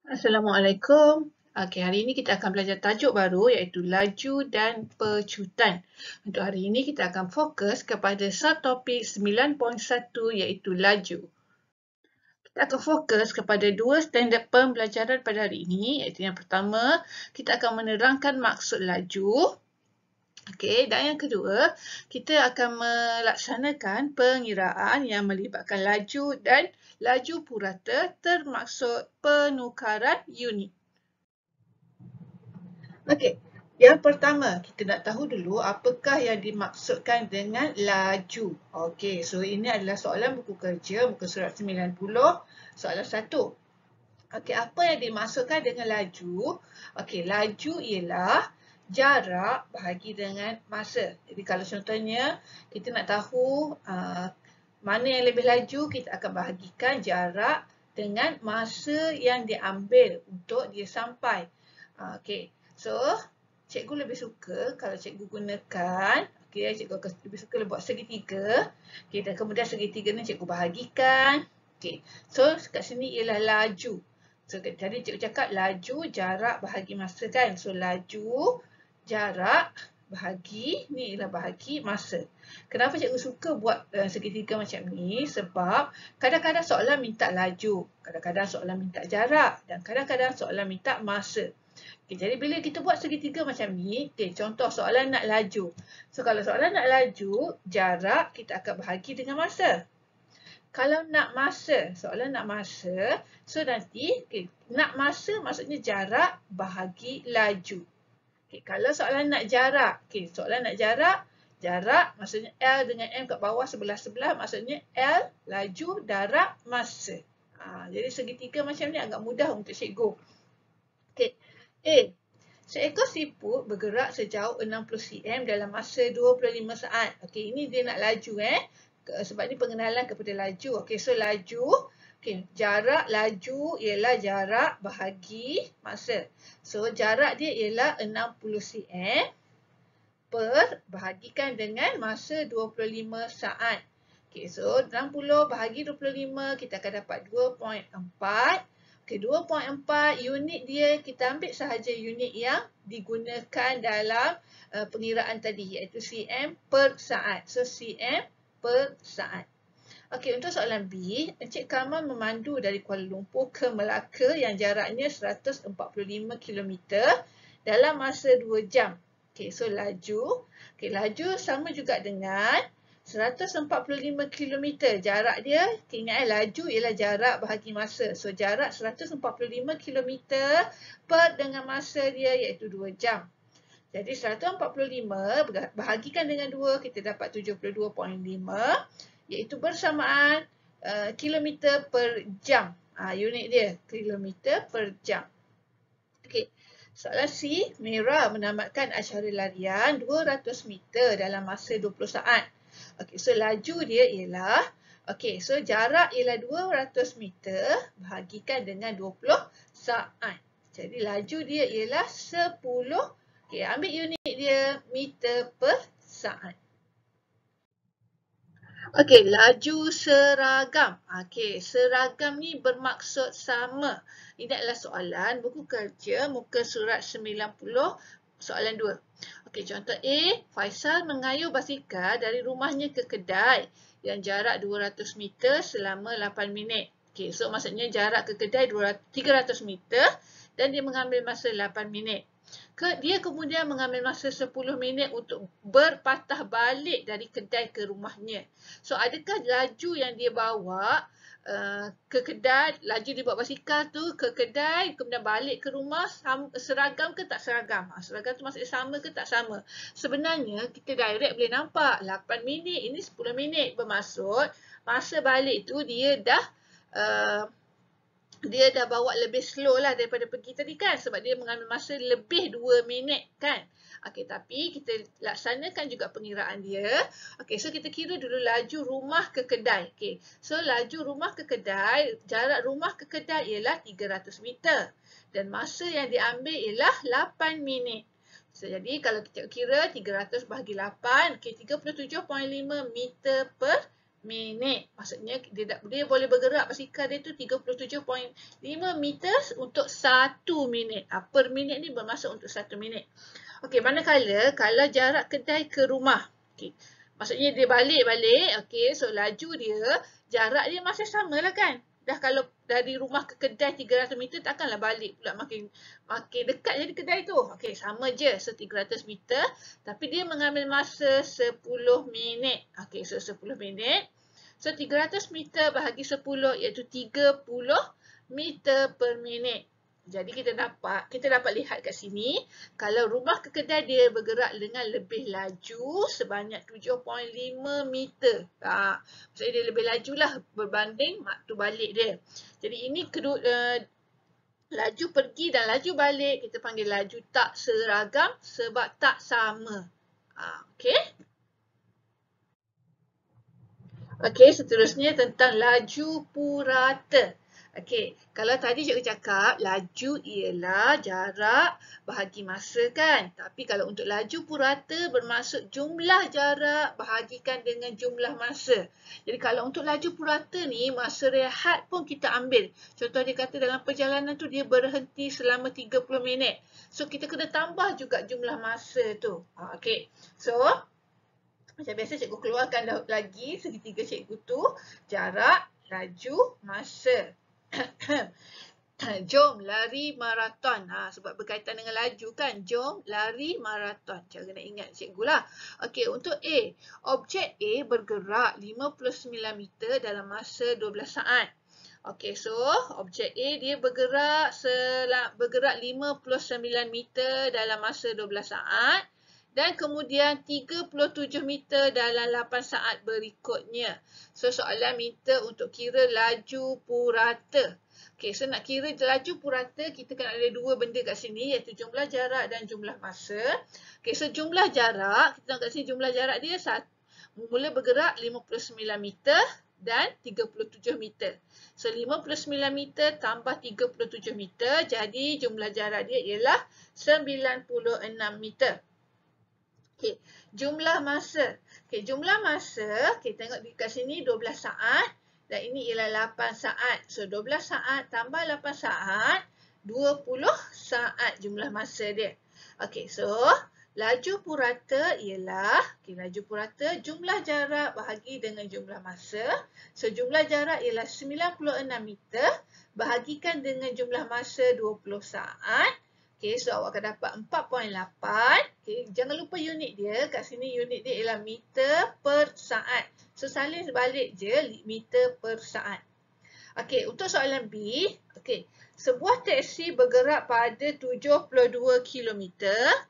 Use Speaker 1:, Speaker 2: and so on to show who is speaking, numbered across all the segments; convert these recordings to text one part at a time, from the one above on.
Speaker 1: Assalamualaikum. Okey, hari ini kita akan belajar tajuk baru iaitu laju dan pecutan. Untuk hari ini kita akan fokus kepada subtopik 9.1 iaitu laju. Kita akan fokus kepada dua standard pembelajaran pada hari ini iaitu yang pertama, kita akan menerangkan maksud laju. Okey, dan yang kedua, kita akan melaksanakan pengiraan yang melibatkan laju dan laju purata termaksud penukaran unit. Okey, yang pertama kita nak tahu dulu apakah yang dimaksudkan dengan laju. Okey, so ini adalah soalan buku kerja muka surat 90, soalan 1. Okey, apa yang dimaksudkan dengan laju? Okey, laju ialah jarak bahagi dengan masa. Jadi kalau contohnya kita nak tahu mana yang lebih laju, kita akan bahagikan jarak dengan masa yang diambil untuk dia sampai. Okey, so cikgu lebih suka kalau cikgu gunakan, okey, cikgu lebih suka buat segitiga. Okey, dan kemudian segitiga ni cikgu bahagikan. Okey, so kat sini ialah laju. So jadi cikgu cakap laju jarak bahagi masa kan. So laju jarak bahagi, ni ialah bahagi masa. Kenapa cikgu suka buat segitiga macam ni? Sebab kadang-kadang soalan minta laju, kadang-kadang soalan minta jarak dan kadang-kadang soalan minta masa. Okay, jadi bila kita buat segitiga macam ni, okay, contoh soalan nak laju. So kalau soalan nak laju, jarak kita akan bahagi dengan masa. Kalau nak masa, soalan nak masa, so nanti okay, nak masa maksudnya jarak bahagi laju. Okay, kalau soalan nak jarak, okay, soalan nak jarak, jarak maksudnya L dengan M kat bawah sebelah-sebelah maksudnya L laju darab masa. Jadi segitiga macam ni agak mudah untuk cikgu. Okay. A. Seekor siput bergerak sejauh 60 cm dalam masa 25 saat. Okey, ini dia nak laju sebab ni pengenalan kepada laju. Okey, so laju, okey, jarak laju ialah jarak bahagi masa. So jarak dia ialah 60 cm per bahagikan dengan masa 25 saat. Okey, so 60 bahagi 25 kita akan dapat 2.4. Okey, 2.4 unit dia, kita ambil sahaja unit yang digunakan dalam pengiraan tadi iaitu cm per saat. So cm per saat. Okey, untuk soalan B, Encik Kamal memandu dari Kuala Lumpur ke Melaka yang jaraknya 145 km dalam masa 2 jam. Okey, so laju. Okey, laju sama juga dengan 145 km jarak dia, ingat laju ialah jarak bahagi masa. So jarak 145 km per dengan masa dia iaitu 2 jam. Jadi 145 bahagikan dengan 2 kita dapat 72.5 iaitu bersamaan kilometer per jam. Unit dia kilometer per jam. Okey. Soalan C, Mira menamatkan acara larian 200 meter dalam masa 20 saat. Okey, so laju dia ialah, okey, so jarak ialah 200 meter bahagikan dengan 20 saat. Jadi laju dia ialah 10, okey, ambil unit dia meter per saat. Okey, laju seragam. Okey, seragam ni bermaksud sama. Ini adalah soalan buku kerja muka surat 90, soalan 2. Okey, contoh A, Faisal mengayuh basikal dari rumahnya ke kedai yang jarak 200 meter selama 8 minit. Okey, so maksudnya jarak ke kedai 300 meter dan dia mengambil masa 8 minit. Dia kemudian mengambil masa 10 minit untuk berpatah balik dari kedai ke rumahnya. So, adakah laju yang dia bawa ke kedai, laju dia bawa basikal tu ke kedai, kemudian balik ke rumah, seragam ke tak seragam? Seragam tu maksudnya sama ke tak sama? Sebenarnya, kita direct boleh nampak 8 minit, ini 10 minit. Bermaksud, masa balik tu dia dah bawa lebih slow lah daripada pergi tadi kan, sebab dia mengambil masa lebih 2 minit kan. Okey, tapi kita laksanakan juga pengiraan dia. Okey, so kita kira dulu laju rumah ke kedai. Okey, so laju rumah ke kedai, jarak rumah ke kedai ialah 300 meter dan masa yang diambil ialah 8 minit. So, jadi kalau kita kira 300 bahagi 8, okey, 37.5 meter per minit. Maksudnya dia boleh bergerak basikal dia tu 37.5 meter untuk 1 minit. Per minit ni bermaksud untuk 1 minit. Okey, manakala kalau jarak kedai ke rumah. Okey. Maksudnya dia balik-balik. Okey, so laju dia, jarak dia masih sama lah kan. Dah kalau dari rumah ke kedai 300 meter takkanlah balik pula makin dekat jadi kedai tu. Okey, sama je. So 300 meter tapi dia mengambil masa 10 minit. Okey, so 10 minit. So 300 meter bahagi 10 iaitu 30 meter per minit. Jadi kita dapat lihat kat sini kalau rumah ke kedai dia bergerak dengan lebih laju sebanyak 7.5 meter. Maksudnya dia lebih lajulah berbanding waktu balik dia. Jadi ini laju pergi dan laju balik kita panggil laju tak seragam sebab tak sama. Okey. Okey, seterusnya tentang laju purata. Okey, kalau tadi cikgu cakap laju ialah jarak bahagi masa kan. Tapi kalau untuk laju purata bermaksud jumlah jarak bahagikan dengan jumlah masa. Jadi kalau untuk laju purata ni masa rehat pun kita ambil. Contoh dia kata dalam perjalanan tu dia berhenti selama 30 minit. So kita kena tambah juga jumlah masa tu. Okey, so macam biasa cikgu keluarkan lagi segitiga cikgu tu jarak, laju, masa. Jom lari maraton. Sebab berkaitan dengan laju kan. Jom lari maraton. Cara nak ingat cikgu lah. Okey, untuk A. Objek A bergerak 59 meter dalam masa 12 saat. Okey, so objek A dia bergerak 59 meter dalam masa 12 saat. Dan kemudian 37 meter dalam 8 saat berikutnya. So soalan minta untuk kira laju purata. Okey, so nak kira laju purata kita kena ada dua benda kat sini iaitu jumlah jarak dan jumlah masa. Okey, so jumlah jarak, kita tengok kat sini jumlah jarak dia mula bergerak 59 meter dan 37 meter. So 59 meter tambah 37 meter jadi jumlah jarak dia ialah 96 meter. Okey, jumlah masa. Okey, jumlah masa, kita tengok dekat sini 12 saat dan ini ialah 8 saat. So 12 saat tambah 8 saat, 20 saat jumlah masa dia. Okey, so laju purata ialah, laju purata jumlah jarak bahagi dengan jumlah masa. So jumlah jarak ialah 96 meter bahagikan dengan jumlah masa 20 saat. Okey, so awak akan dapat 4.8. Okey, jangan lupa unit dia. Kat sini unit dia ialah meter per saat. So salin balik je meter per saat. Okey, untuk soalan B. Okey, sebuah teksi bergerak pada 72 km.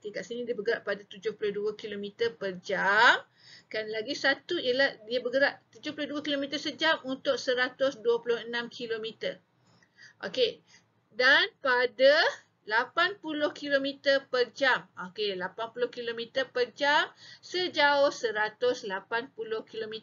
Speaker 1: Okey, kat sini dia bergerak pada 72 km per jam. Kan lagi satu ialah dia bergerak 72 km sejam untuk 126 km. Okey, dan pada 80 km per jam. Okey, 80 km per jam sejauh 180 km.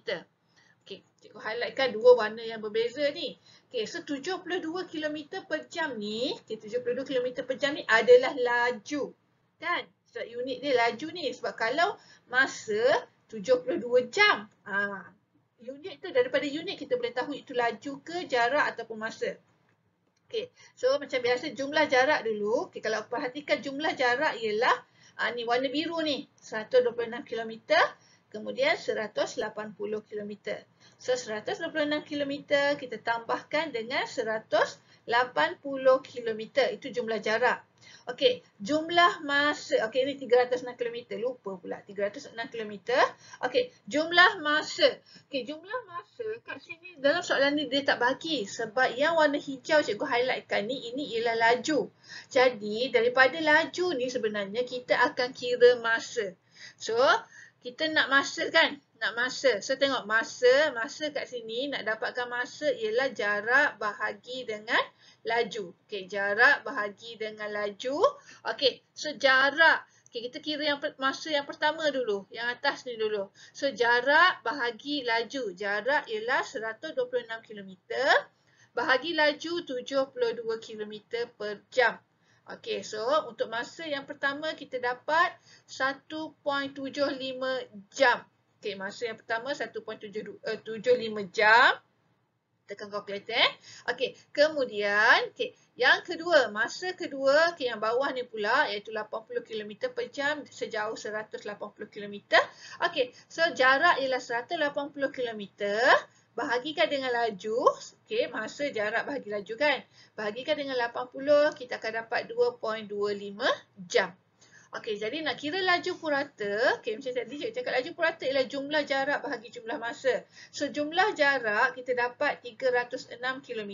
Speaker 1: Okey, cikgu highlightkan dua warna yang berbeza ni. Okey, so 72 km per jam ni, 72 km per jam ni adalah laju. Kan? So unit dia laju ni sebab kalau masa 72 jam. Unit tu daripada unit kita boleh tahu itu laju ke jarak ataupun masa. Okey, so macam biasa jumlah jarak dulu. Okey, kalau perhatikan jumlah jarak ialah ni warna biru ni 126 km kemudian 180 km. So 126 km kita tambahkan dengan 180 km itu jumlah jarak. Okey, jumlah masa. Okey, ini 306 km. Lupa pula 306 km. Okey, jumlah masa. Okey, jumlah masa kat sini dalam soalan ni dia tak bagi sebab yang warna hijau cikgu highlightkan ni ini ialah laju. Jadi daripada laju ni sebenarnya kita akan kira masa. So, kita nak masa kan? Nak masa. So, tengok masa kat sini nak dapatkan masa ialah jarak bahagi dengan laju. Okey, jarak bahagi dengan laju. Okey, so jarak. Okey, kita kira masa yang pertama dulu. Yang atas ni dulu. So, jarak bahagi laju. Jarak ialah 126 km. Bahagi laju 72 km per jam. Okey, so untuk masa yang pertama kita dapat 1.75 jam. Okey, masa yang pertama 1.75 jam. Tekan kalkulator. Okey, kemudian yang kedua, masa kedua yang bawah ni pula iaitu 80 km per jam sejauh 180 km. Okey, so jarak ialah 180 km bahagikan dengan laju. Okey, masa jarak bahagi laju kan. Bahagikan dengan 80, kita akan dapat 2.25 jam. Okey, jadi nak kira laju purata, okey macam tadi cikgu cakap laju purata ialah jumlah jarak bahagi jumlah masa. So jumlah jarak kita dapat 306 km.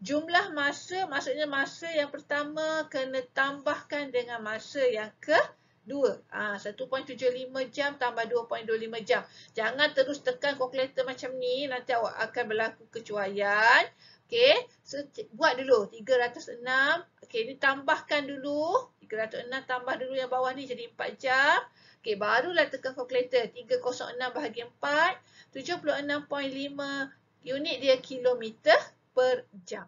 Speaker 1: Jumlah masa, maksudnya masa yang pertama kena tambahkan dengan masa yang kedua. 1.75 jam tambah 2.25 jam. Jangan terus tekan kalkulator macam ni, nanti awak akan berlaku kecuaian. Okey, so buat dulu 306. Okey, ni tambahkan dulu. 306 tambah dulu yang bawah ni jadi 4 jam. Okey, barulah tekan kalkulator. 306 bahagi 4. 76.5 unit dia kilometer per jam.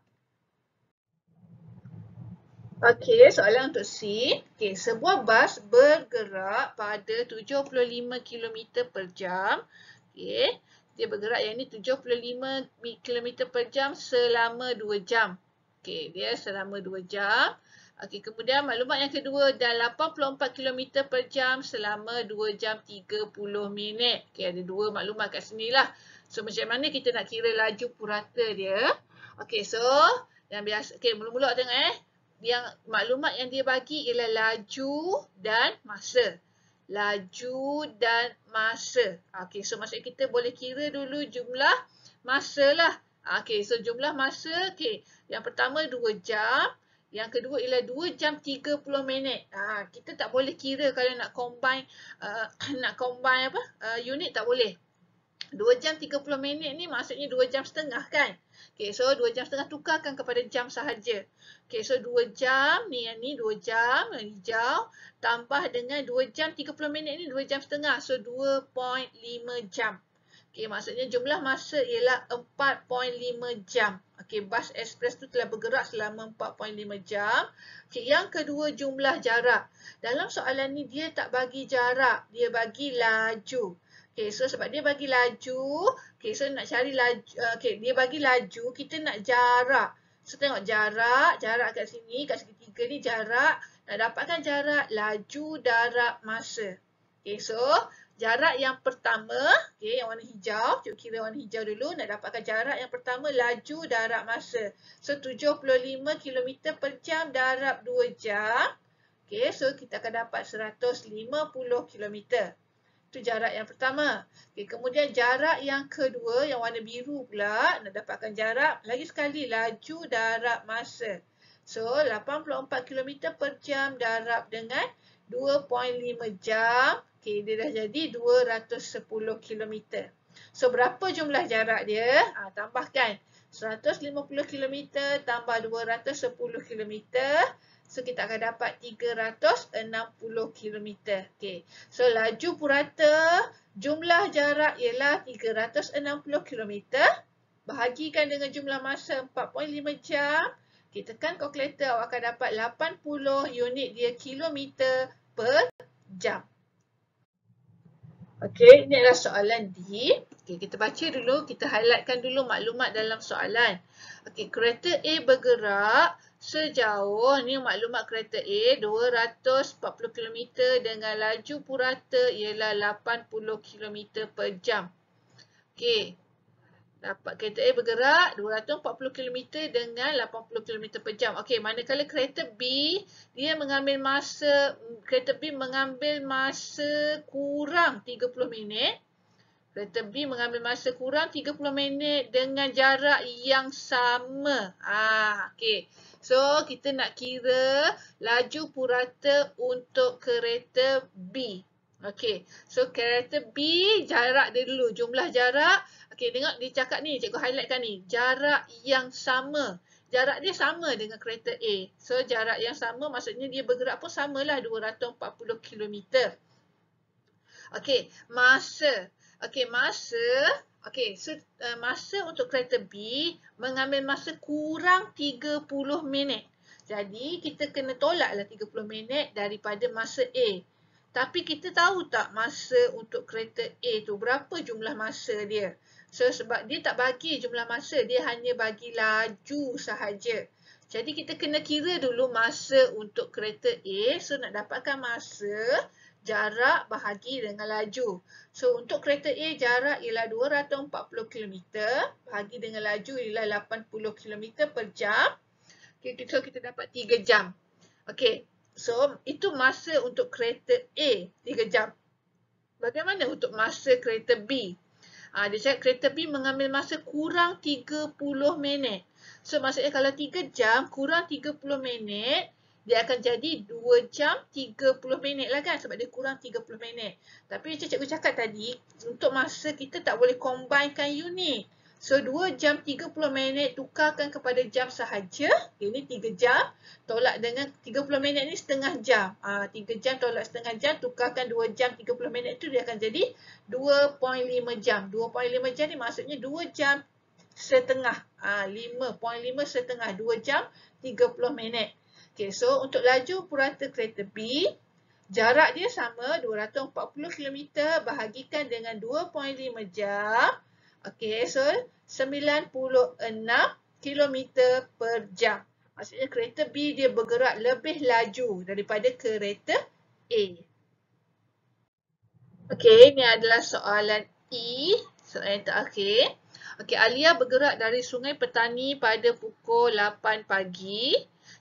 Speaker 1: Okey, soalan untuk C. Okey, sebuah bas bergerak pada 75 km per jam. Okey, dia bergerak yang ni 75 km per jam selama 2 jam. Okey, dia selama 2 jam. Okey, kemudian maklumat yang kedua dan 84 km per jam selama 2 jam 30 minit. Okey, ada dua maklumat kat sini lah. So, macam mana kita nak kira laju purata dia? Okey, so yang biasa, okey, mula-mula tengok yang maklumat yang dia bagi ialah laju dan masa. Laju dan masa. Okey, so maksud kita boleh kira dulu jumlah masa lah. Okey, so jumlah masa, okey, yang pertama 2 jam. Yang kedua ialah 2 jam 30 minit. Kita tak boleh kira kalau nak combine unit tak boleh. 2 jam 30 minit ni maksudnya 2 jam setengah kan. Okey, so 2 jam setengah tukarkan kepada jam sahaja. Okey, so 2 jam ni yang ni 2 jam yang hijau tambah dengan 2 jam 30 minit ni 2 jam setengah. So 2.5 jam. Okey, maksudnya jumlah masa ialah 4.5 jam. Okey, bas ekspres tu telah bergerak selama 4.5 jam. Okey, yang kedua jumlah jarak. Dalam soalan ni dia tak bagi jarak, dia bagi laju. Okey, so sebab dia bagi laju, okey, so nak cari laju, okey, dia bagi laju, kita nak jarak. So tengok jarak kat sini, kat segitiga ni jarak, nak dapatkan jarak, laju, darat, masa. Okey, so jarak yang pertama, okey, yang warna hijau, cikgu kira warna hijau dulu, nak dapatkan jarak yang pertama, laju, darat, masa. So 75 km per jam, darat 2 jam. Okey, so kita akan dapat 150 km. Itu jarak yang pertama. Okay, kemudian jarak yang kedua, yang warna biru pula, nak dapatkan jarak, lagi sekali, laju, darat, masa. So, 84 km per jam darab dengan 2.5 jam. Okay, dia dah jadi 210 km. So, berapa jumlah jarak dia? Tambahkan 150 km tambah 210 km. So, kita akan dapat 360 km. Okay. So, laju purata, jumlah jarak ialah 360 km. Bahagikan dengan jumlah masa 4.5 jam. Okay, tekan kalkulator, awak akan dapat 80 unit dia kilometer per jam. Okey, ini adalah soalan D. Okey, kita baca dulu, kita highlightkan dulu maklumat dalam soalan. Okey, kereta A bergerak sejauh, ni maklumat kereta A, 240 km dengan laju purata ialah 80 km per jam. Okey, kereta A bergerak 240 km dengan 80 km per jam. Okey, manakala kereta B, dia mengambil masa, kereta B mengambil masa kurang 30 minit. Kereta B mengambil masa kurang 30 minit dengan jarak yang sama. Okey. So, kita nak kira laju purata untuk kereta B. Okey. So, kereta B, jarak dia dulu. Jumlah jarak. Okey, tengok dia cakap ni. Cikgu highlightkan ni. Jarak yang sama. Jarak dia sama dengan kereta A. So, jarak yang sama maksudnya dia bergerak pun samalah 240 km. Okey, masa. Okey, masa. Okey, so masa untuk kereta B mengambil masa kurang 30 minit. Jadi, kita kena tolaklah 30 minit daripada masa A. Tapi kita tahu tak masa untuk kereta A tu berapa jumlah masa dia? So sebab dia tak bagi jumlah masa, dia hanya bagi laju sahaja. Jadi kita kena kira dulu masa untuk kereta A. So nak dapatkan masa, jarak bahagi dengan laju. So untuk kereta A jarak ialah 240 km bahagi dengan laju ialah 80 km per jam. Okay, so kita dapat 3 jam. Okay, so itu masa untuk kereta A 3 jam. Bagaimana untuk masa kereta B? Dia cakap kereta B mengambil masa kurang 30 minit. So maksudnya kalau 3 jam kurang 30 minit, dia akan jadi 2 jam 30 minit lah kan, sebab dia kurang 30 minit. Tapi macam cikgu cakap tadi, untuk masa kita tak boleh combinekan unit. So 2 jam 30 minit tukarkan kepada jam sahaja. Ini 3 jam. Tolak dengan 30 minit ni setengah jam. 3 jam tolak setengah jam, tukarkan 2 jam 30 minit tu dia akan jadi 2.5 jam. 2.5 jam ni maksudnya 2 jam setengah. 5.5 setengah, 2 jam 30 minit. Okay, so untuk laju purata kereta B, jarak dia sama 240 km bahagikan dengan 2.5 jam. Okay, so 96 km per jam. Maksudnya kereta B dia bergerak lebih laju daripada kereta A. Okay, ini adalah soalan E, soalan yang terakhir. Okay, Alia bergerak dari Sungai Petani pada pukul 8 pagi.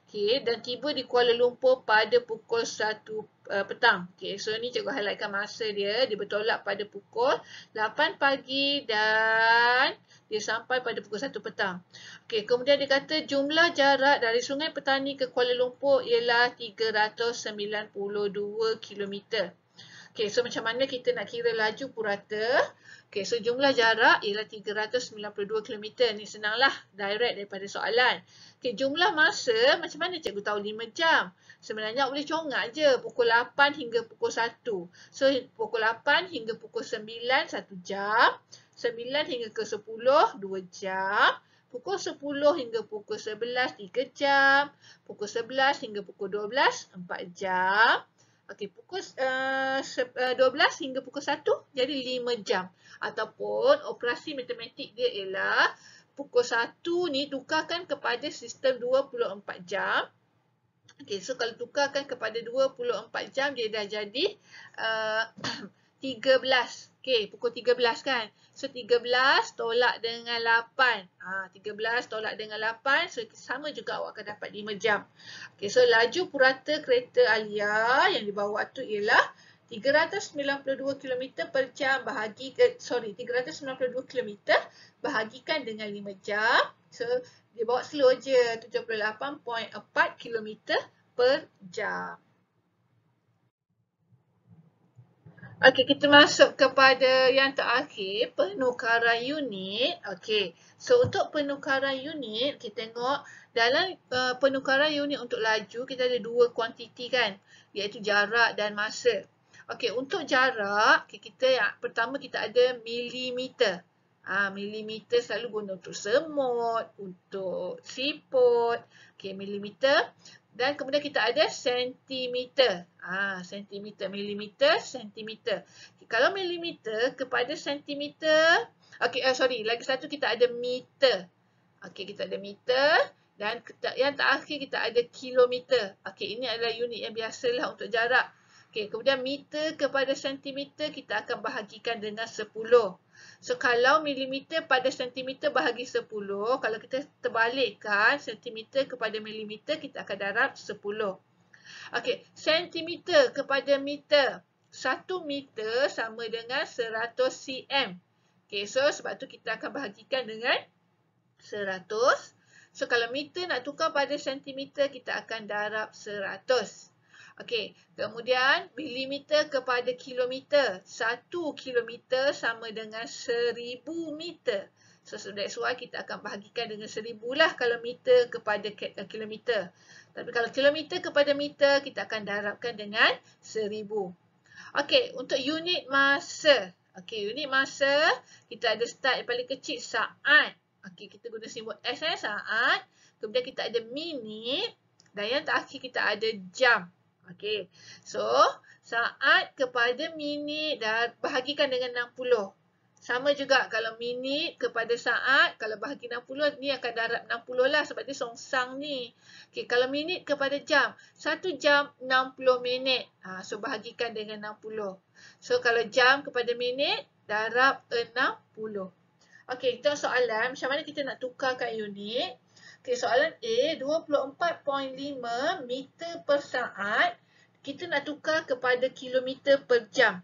Speaker 1: Okay, dan tiba di Kuala Lumpur pada pukul 1 petang. Okay, so ni cikgu highlightkan masa dia. Dia bertolak pada pukul 8 pagi dan dia sampai pada pukul 1 petang. Okay, kemudian dia kata jumlah jarak dari Sungai Petani ke Kuala Lumpur ialah 392 km. Okay, so macam mana kita nak kira laju purata? Okay, so jumlah jarak ialah 392 km. Ni senanglah, direct daripada soalan. Okay, jumlah masa, macam mana cikgu tahu 5 jam? Sebenarnya boleh congak je, pukul 8 hingga pukul 1. So, pukul 8 hingga pukul 9, 1 jam. 9 hingga ke 10, 2 jam. Pukul 10 hingga pukul 11, 3 jam. Pukul 11 hingga pukul 12, 4 jam. Okey, pukul 12 hingga pukul 1 jadi 5 jam. Ataupun operasi matematik dia ialah pukul 1 ni tukarkan kepada sistem 24 jam. Okey, so kalau tukarkan kepada 24 jam dia dah jadi 13. Okey, pukul 13 kan. So 13 tolak dengan 8. 13 tolak dengan 8. So sama juga awak akan dapat 5 jam. Okey, so laju purata kereta Alia yang dibawa tu ialah 392 km per jam 392 km bahagikan dengan 5 jam. So dia bawa slow je 78.4 km per jam. Okey, kita masuk kepada yang terakhir, penukaran unit. Okey, so untuk penukaran unit, kita tengok dalam penukaran unit untuk laju, kita ada dua kuantiti kan, iaitu jarak dan masa. Okey, untuk jarak, kita yang pertama kita ada milimeter. Milimeter selalu guna untuk semut, untuk siput. Okey, milimeter. Dan kemudian kita ada sentimeter. Sentimeter, milimeter, sentimeter. Okay, kalau milimeter kepada sentimeter, lagi satu kita ada meter. Okey, kita ada meter dan yang terakhir kita ada kilometer. Okey, ini adalah unit yang biasalah untuk jarak. Okey, kemudian meter kepada sentimeter kita akan bahagikan dengan 10. So, kalau milimeter pada sentimeter bahagi 10, kalau kita terbalikkan sentimeter kepada milimeter, kita akan darab 10. Okey, sentimeter kepada meter. 1 meter sama dengan 100 cm. Okey, so sebab tu kita akan bahagikan dengan 100. So, kalau meter nak tukar pada sentimeter, kita akan darab 100. Okey, kemudian milimeter kepada kilometer. 1 kilometer sama dengan 1000 meter. So, that's why kita akan bahagikan dengan 1000 lah kalau meter kepada kilometer. Tapi kalau kilometer kepada meter, kita akan darabkan dengan 1000. Okey, untuk unit masa. Okey, unit masa, kita ada start yang paling kecil, saat. Okey, kita guna simbol S, saat. Kemudian kita ada minit. Dan yang terakhir kita ada jam. Okey. So, saat kepada minit dah bahagikan dengan 60. Sama juga kalau minit kepada saat, kalau bahagi 60, ni akan darab 60 lah sebab dia songsang ni. Okey, kalau minit kepada jam, 1 jam 60 minit. So, bahagikan dengan 60. So, kalau jam kepada minit, darab 60. Okey, kita soalan macam mana kita nak tukarkan unit. Okey, soalan A, 24.5 meter per saat. Kita nak tukar kepada kilometer per jam.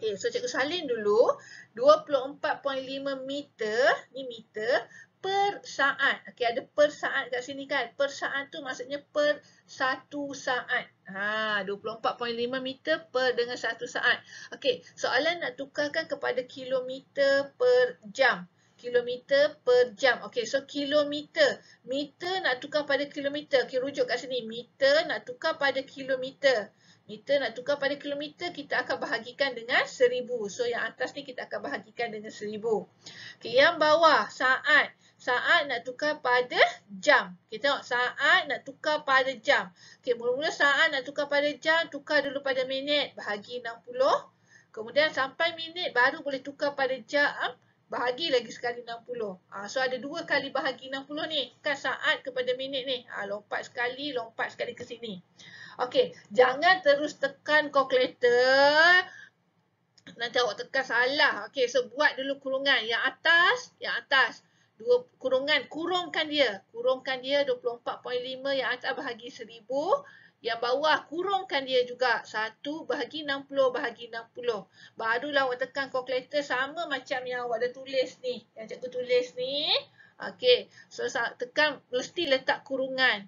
Speaker 1: Okey, so cikgu salin dulu. 24.5 meter, ni meter, per saat. Okey, ada per saat kat sini kan. Per saat tu maksudnya per 1 saat. 24.5 meter per dengan 1 saat. Okey, soalan nak tukarkan kepada kilometer per jam. Kilometer per jam. Okey, so kilometer. Meter nak tukar pada kilometer. Okey, rujuk kat sini. Meter nak tukar pada kilometer. Meter nak tukar pada kilometer, kita akan bahagikan dengan 1000. So, yang atas ni kita akan bahagikan dengan 1000. Okey, yang bawah, saat. Saat nak tukar pada jam. Kita tengok, saat nak tukar pada jam. Okey, mula-mula saat nak tukar pada jam, tukar dulu pada minit, bahagi 60. Kemudian sampai minit, baru boleh tukar pada jam, bahagi lagi sekali 60. So, ada 2 kali bahagi 60 ni. Kan saat kepada minit ni. Lompat sekali ke sini. Okey, jangan terus tekan kalkulator. Nanti awak tekan salah. Okey, so buat dulu kurungan. Yang atas. Kurungkan dia. Kurungkan dia 24.5. Yang atas bahagi 1000. Yang bawah kurungkan dia juga. 1 bahagi 60 bahagi 60. Barulah awak tekan kalkulator sama macam yang awak dah tulis ni. Yang cikgu tulis ni. Okey, so tekan mesti letak kurungan.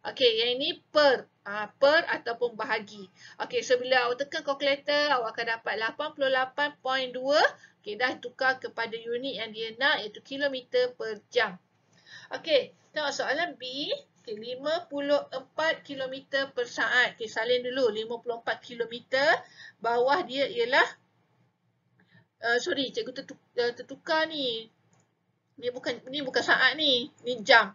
Speaker 1: Okey, yang ini per ataupun bahagi. Okey, so bila awak tekan kalkulator, awak akan dapat 88.2. Okey, dah tukar kepada unit yang dia nak, iaitu kilometer per jam. Okey, tengok soalan B. Okey, 54 kilometer per saat. Okey, salin dulu. 54 kilometer. Bawah dia ialah, cikgu tertukar ni. Ni bukan saat ni. Ni jam.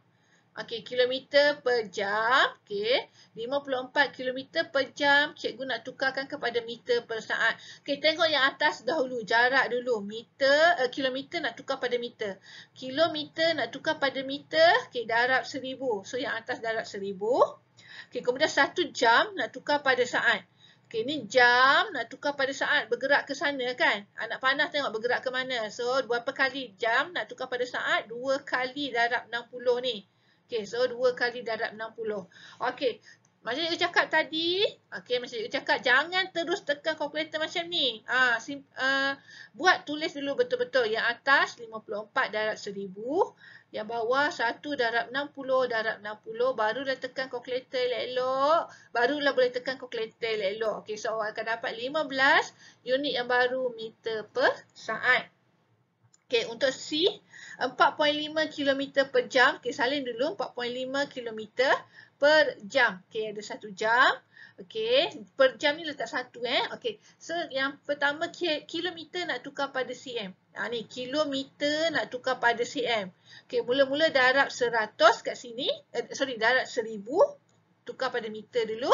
Speaker 1: Okey, kilometer per jam. Okey, 54 kilometer per jam. Cikgu nak tukarkan kepada meter per saat. Okey, tengok yang atas dahulu. Jarak dulu. Kilometer nak tukar pada meter. Kilometer nak tukar pada meter. Okey, darab 1000. So, yang atas darab 1000. Okey, kemudian 1 jam nak tukar pada saat. Okey, ni jam nak tukar pada saat. Bergerak ke sana kan? Nak panah tengok bergerak ke mana. So, berapa kali jam nak tukar pada saat? 2 kali darab 60 ni. Okey, so 2 kali darab 60. Okey, macam cikgu cakap tadi, macam cikgu cakap, jangan terus tekan kalkulator macam ni. Buat tulis dulu betul-betul. Yang atas 54 darab 1000. Yang bawah 1 darab 60. Barulah tekan kalkulator elok-elok. Barulah boleh tekan kalkulator elok-elok. Okey, so awak akan dapat 15 unit yang baru meter per saat. Okey, untuk C, 4.5 km per jam. Okey, salin dulu 4.5 km per jam. Okey, ada 1 jam. Okey, per jam ni letak 1 Okey, so yang pertama kilometer nak tukar pada cm. Ni kilometer nak tukar pada cm. Okey, mula-mula darab 100 kat sini. Darab 1000. Tukar pada meter dulu.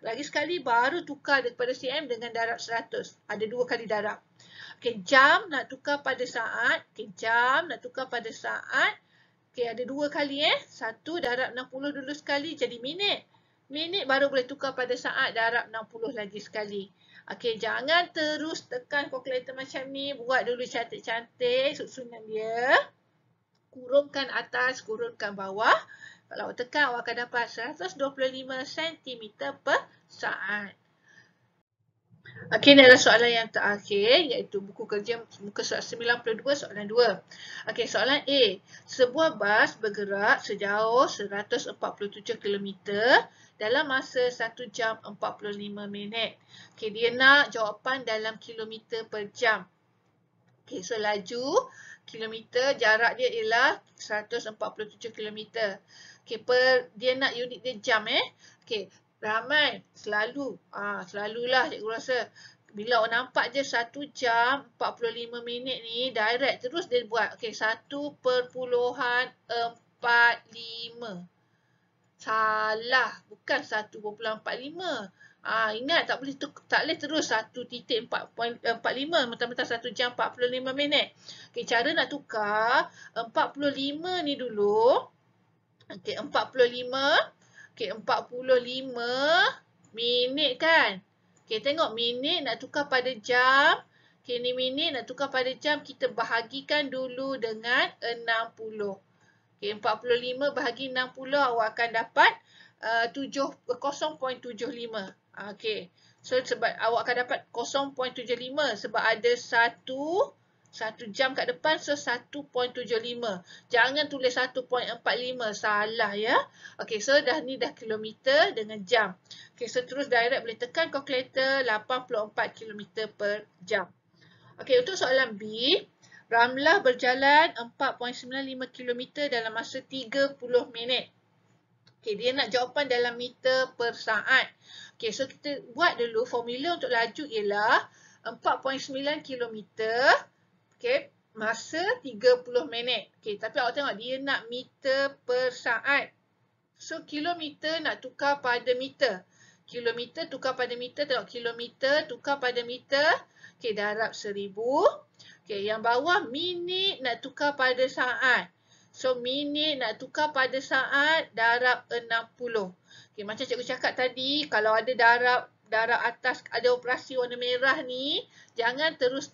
Speaker 1: Lagi sekali baru tukar daripada cm dengan darab 100. Ada 2 kali darab. Okey, jam nak tukar pada saat. Okey, jam nak tukar pada saat. Okey, ada 2 kali 1 darab 60 dulu sekali jadi minit. Minit baru boleh tukar pada saat, darab 60 lagi sekali. Okey, jangan terus tekan kalkulator macam ni. Buat dulu cantik-cantik susunan dia. Kurungkan atas, kurungkan bawah. Kalau awak tekan, awak akan dapat 125 cm per saat. Okey, ini adalah soalan yang terakhir, iaitu buku kerja muka surat 92, soalan 2. Okey, soalan A. Sebuah bas bergerak sejauh 147 km dalam masa 1 jam 45 minit. Okey, dia nak jawapan dalam kilometer per jam. Okey, so laju kilometer, jarak dia ialah 147 km. Okey, dia nak unit dia jam Okey. Ramai, selalulah cikgu rasa. Bila awak nampak je 1 jam 45 minit ni, direct terus dia buat. Okey, 1.45. Salah, bukan 1.45. Ingat tak boleh terus 1.45 mentang-mentang 1 jam 45 minit. Okey, cara nak tukar 45 ni dulu. Okey, 45. Okey, 45 minit kan? Okey, tengok minit nak tukar pada jam. Okey, ni minit nak tukar pada jam, kita bahagikan dulu dengan 60. Okay, 45 bahagi 60 awak akan dapat 0.75. Okay. So sebab awak akan dapat 0.75 sebab ada satu jam kat depan, so 1.75. Jangan tulis 1.45, salah ya. Okay, so ni dah kilometer dengan jam. Okay, so terus direct boleh tekan kalkulator 84 km per jam. Okay, untuk soalan B. Ramlah berjalan 4.95 km dalam masa 30 minit. Okay, dia nak jawapan dalam meter per saat. Okay, so kita buat dulu formula untuk laju ialah 4.9 km. Okay, masa 30 minit. Okay, tapi awak tengok dia nak meter per saat. So, kilometer nak tukar pada meter. Kilometer tukar pada meter. Tengok, kilometer tukar pada meter. Okay, darab 1000. Okay, yang bawah minit nak tukar pada saat. So, minit nak tukar pada saat darab 60. Okay, macam cikgu cakap tadi, kalau ada darab atas, ada operasi warna merah ni, jangan terus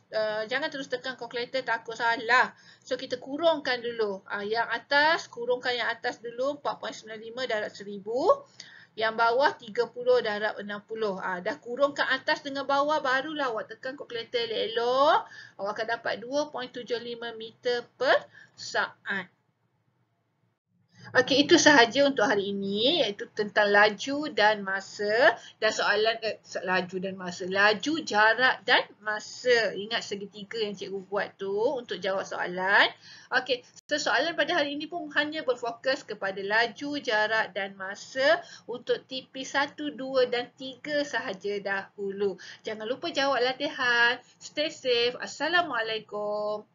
Speaker 1: tekan kalkulator, takut salah. So, kita kurungkan dulu. Yang atas, kurungkan yang atas dulu, 4.95 darab 1000. Yang bawah 30 darab 60. Dah kurungkan atas dengan bawah, barulah awak tekan kalkulator elok-elok. Awak akan dapat 2.75 meter per saat. Okey, itu sahaja untuk hari ini, iaitu tentang laju dan masa dan soalan laju, jarak dan masa. Ingat segitiga yang cikgu buat tu untuk jawab soalan. Okey, so soalan pada hari ini pun hanya berfokus kepada laju, jarak dan masa untuk TP 1, 2 dan 3 sahaja dahulu. Jangan lupa jawab latihan. Stay safe. Assalamualaikum.